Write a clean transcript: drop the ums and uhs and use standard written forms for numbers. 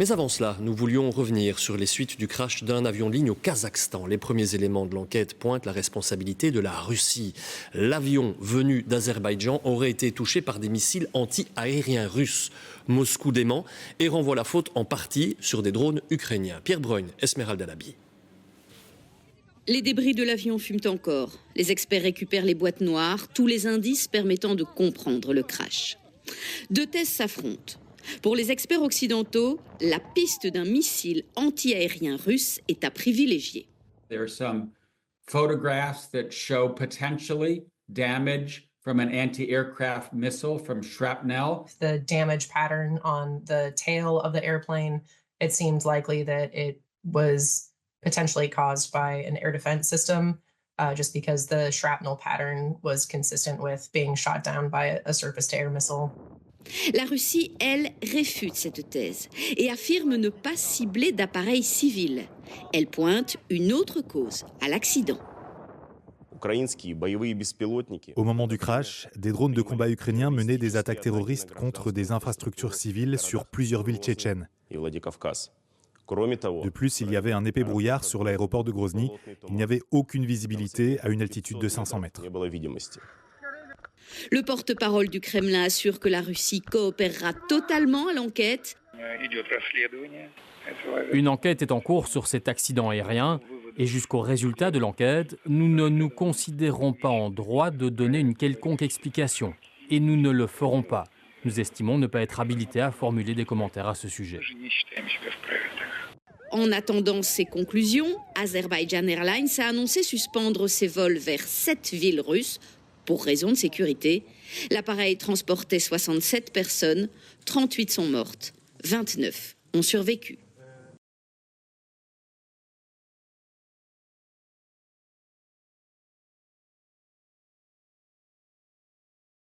Mais avant cela, nous voulions revenir sur les suites du crash d'un avion de ligne au Kazakhstan. Les premiers éléments de l'enquête pointent la responsabilité de la Russie. L'avion venu d'Azerbaïdjan aurait été touché par des missiles anti-aériens russes. Moscou dément et renvoie la faute en partie sur des drones ukrainiens. Pierre Bruyne, Esmeralda Labi. Les débris de l'avion fument encore. Les experts récupèrent les boîtes noires, tous les indices permettant de comprendre le crash. Deux thèses s'affrontent. Pour les experts occidentaux, la piste d'un missile anti-aérien russe est à privilégier. There are some photographs that show potentially damage from an anti-aircraft missile from shrapnel. The damage pattern on the tail of the airplane, it seems likely that it was potentially caused by an air defense system, just because the shrapnel pattern was consistent with being shot down by a surface-to-air missile. La Russie, elle, réfute cette thèse et affirme ne pas cibler d'appareils civils. Elle pointe une autre cause à l'accident. Au moment du crash, des drones de combat ukrainiens menaient des attaques terroristes contre des infrastructures civiles sur plusieurs villes tchétchènes. De plus, il y avait un épais brouillard sur l'aéroport de Grozny. Il n'y avait aucune visibilité à une altitude de 500 mètres. Le porte-parole du Kremlin assure que la Russie coopérera totalement à l'enquête. Une enquête est en cours sur cet accident aérien et jusqu'au résultat de l'enquête, nous ne nous considérons pas en droit de donner une quelconque explication et nous ne le ferons pas. Nous estimons ne pas être habilités à formuler des commentaires à ce sujet. En attendant ces conclusions, Azerbaijan Airlines a annoncé suspendre ses vols vers 7 villes russes pour raison de sécurité. L'appareil transportait 67 personnes, 38 sont mortes, 29 ont survécu.